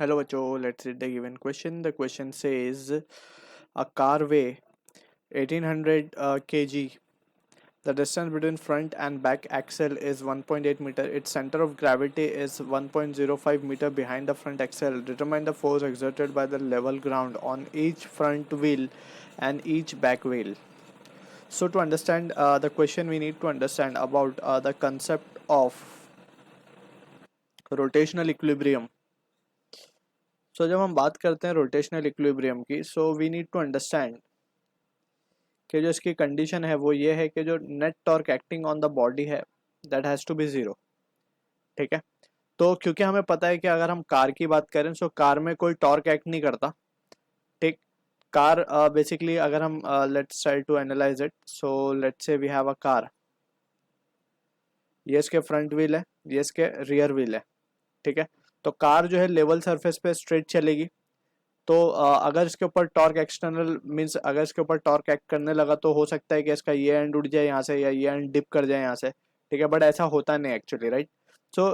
Hello, Bacho. Let's read the given question. The question says a car weigh 1800 kg. The distance between front and back axle is 1.8 meter. Its center of gravity is 1.05 meter behind the front axle. Determine the force exerted by the level ground on each front wheel and each back wheel. So, to understand the question, we need to understand about the concept of rotational equilibrium. So जब हम बात करते हैं rotational equilibrium की so we need to understand कि जो इसकी condition है वो ये है कि जो net torque acting on the body है that has to be zero. ठीक है, तो क्योंकि हमें पता है कि अगर हम कार की बात करें सो कार में कोई टॉर्क एक्ट नहीं करता। ठीक, कार बेसिकली अगर हम let's try to analyse it. So let's say we have a car, ये इसके फ्रंट व्हील है, ये इसके रियर व्हील है। ठीक है, तो कार जो है लेवल सरफेस पे स्ट्रेट चलेगी। तो अगर इसके ऊपर टॉर्क एक्सटर्नल मींस अगर इसके ऊपर टॉर्क एक्ट करने लगा तो हो सकता है कि इसका ये एंड उड़ जाए यहाँ से या ये एंड डिप कर जाए यहाँ से। ठीक है, बट ऐसा होता नहीं एक्चुअली, राइट। सो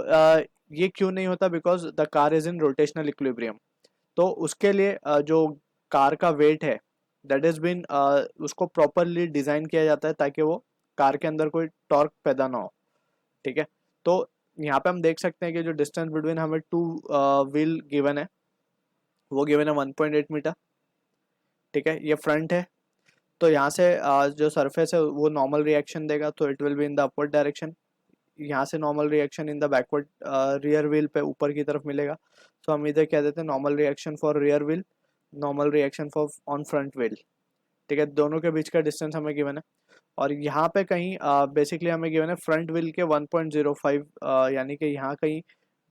ये क्यों नहीं होता? Because the car is in rotational equilibrium. तो उसके लिए जो कार का वेट है दैट इज बीन उसको प्रॉपरली डिजाइन किया जाता है ताकि वो कार के अंदर कोई टॉर्क पैदा ना हो। ठीक है, तो यहाँ पे हम देख सकते हैं कि जो डिस्टेंस बिटवीन हमें टू व्हील गिवन है वो गिवन है 1.8 मीटर। ठीक है, ये फ्रंट है, तो यहाँ से जो सरफेस है वो नॉर्मल रिएक्शन देगा तो it will be in the upward direction. यहाँ से normal reaction in the backward rear wheel पे ऊपर की तरफ मिलेगा। तो हम इधर कह देते हैं normal reaction for rear wheel, normal reaction for on front wheel. ठीक है, दोनों के बीच का डिस्टेंस हमें गिवन है। और यहाँ पे कहीं बेसिकली हमें गिवन है फ्रंट व्हील के 1.05, यानी कि यहाँ कहीं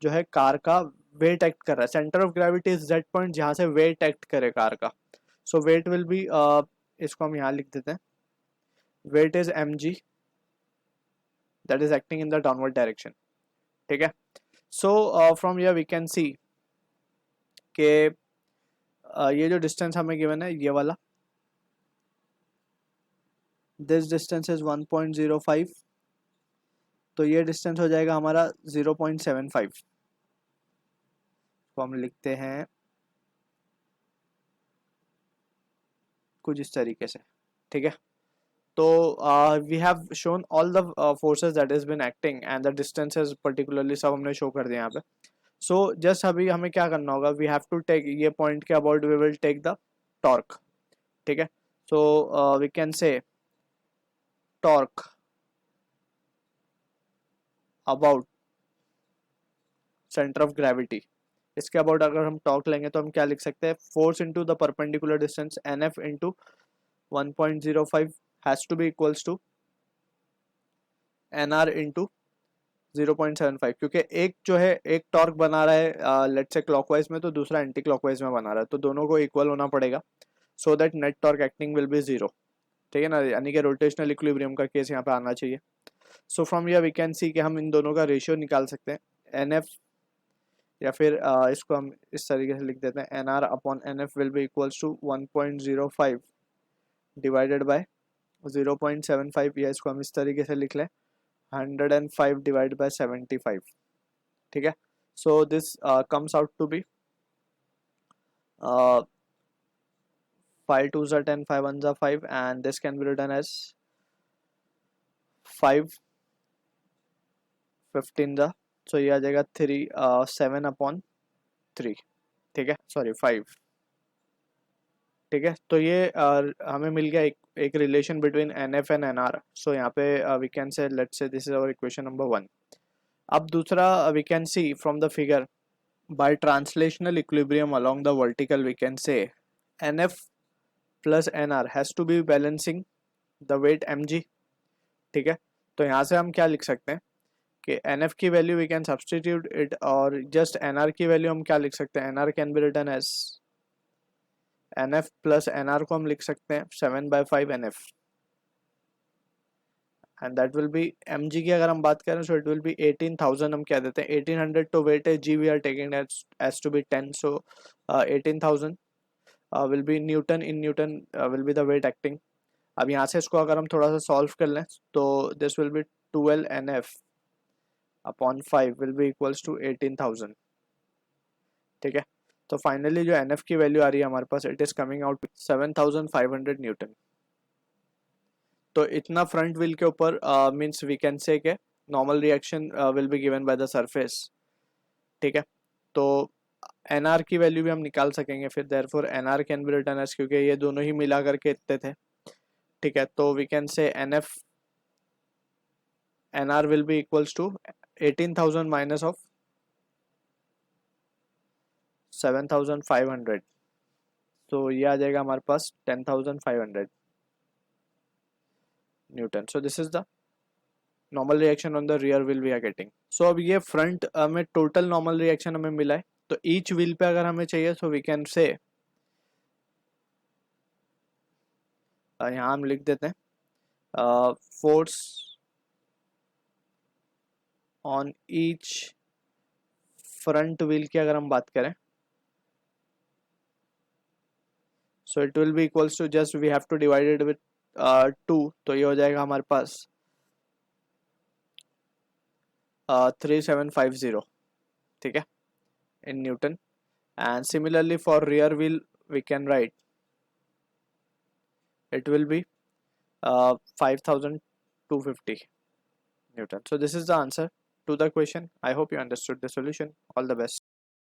जो है कार का वेट एक्ट कर रहा है। Centre of gravity is that point जहाँ से वेट एक्ट करे कार का। सो वेट विल बी, इसको हम यहाँ लिख देते हैं, weight is M G that is acting in the downward direction. ठीक है, so from here we can see के ये जो डिस्टेंस हमें गिवन है ये वाला, दिस डिस्टेंस इज 1.05, तो ये डिस्टेंस हो जाएगा हमारा 0.75। तो हम लिखते हैं कुछ इस तरीके से। ठीक है, तो we have shown all the forces that is been acting and the distances particularly सब हमने शो कर दिया यहाँ पे। सो जस्ट अभी हमें क्या करना होगा, वी हैव टू टेक ये पॉइंट के about we will take the torque. ठीक है, so we can say torque about centre of gravity. इसके अबाउट अगर हम टॉर्क लेंगे तो हम क्या लिख सकते हैं, force into the perpendicular distance N F into 1.05 has to be equals to N R into 0.75, क्योंकि एक जो है एक टॉर्क बना रहा है लेट्स से क्लॉकवाइज में तो दूसरा एंटी क्लॉकवाइज में बना रहा है, तो दोनों को इक्वल होना पड़ेगा so that net torque acting will be zero. ठीक है ना, यानी कि रोटेशनल इक्विलिब्रियम का केस यहाँ पे आना चाहिए। So from here we can see कि हम इन दोनों का रेशियो निकाल सकते हैं, एन एफ, या फिर इसको हम इस तरीके से लिख देते हैं, N R upon N F will be equals to 1.05 divided by 0.75, या इसको हम इस तरीके से लिख लें 105 डिवाइड बाय 75। ठीक है, so this comes out to be 5 2s are 10, 5 1s are 5, and this can be written as 5 15 the, so ये आ जाएगा 3 7 अपॉन 3। ठीक है, सॉरी 5। ठीक है, तो ये हमें मिल गया एक relation between N F and N R. So यहाँ पे we can say let's say this is our equation number 1। अब दूसरा we can see from the figure by translational equilibrium along the vertical we can say nf plus nr has to be balancing the weight mg। ठीक है, तो यहाँ से हम क्या लिख सकते हैं कि nf की value we can substitute it, और जस्ट nr की वैल्यू हम क्या लिख सकते हैं, nr can be written as nf plus nr को हम लिख सकते हैं 7/5 nf, and that will be mg की अगर हम बात करें सो इट विल बी 18,000, हम कह देते हैं 1800 तो वेट है, g we are taking as to be 10, so 18,000 will be Newton in Newton will be the weight acting। अब यहाँ से इसको अगर हम थोड़ा सा सॉल्व कर लें तो this will be 12 NF upon 5 will be equals to 18,000। ठीक है, तो फाइनली जो एन एफ की वैल्यू आ रही है हमारे पास, it is coming out 7500 newton. तो इतना फ्रंट व्हील के ऊपर मीन्स वी कैन से के normal reaction will be given by the surface. ठीक है, तो एन आर की वैल्यू भी हम निकाल सकेंगे फिर, therefore N R can be written as, क्योंकि ये दोनों ही मिला करके इतने थे। ठीक है, तो we can say N F N R will be equals to 18,000 minus of 7,500, तो ये आ जाएगा हमारे पास 10,500 newton. So this is the normal reaction on the rear wheel we are getting. So अब ये फ्रंट में टोटल नॉर्मल रिएक्शन हमें मिला है, तो ईच व्हील पे अगर हमें चाहिए तो वी कैन से, यहाँ हम लिख देते हैं force on each front wheel की अगर हम बात करें, so it will be equals to, just we have to divide it with 2, तो ये हो जाएगा हमारे पास 3750, ठीक है, in Newton. And similarly for rear wheel we can write it will be 5250 Newton. So this is the answer to the question. I hope you understood the solution. All the best.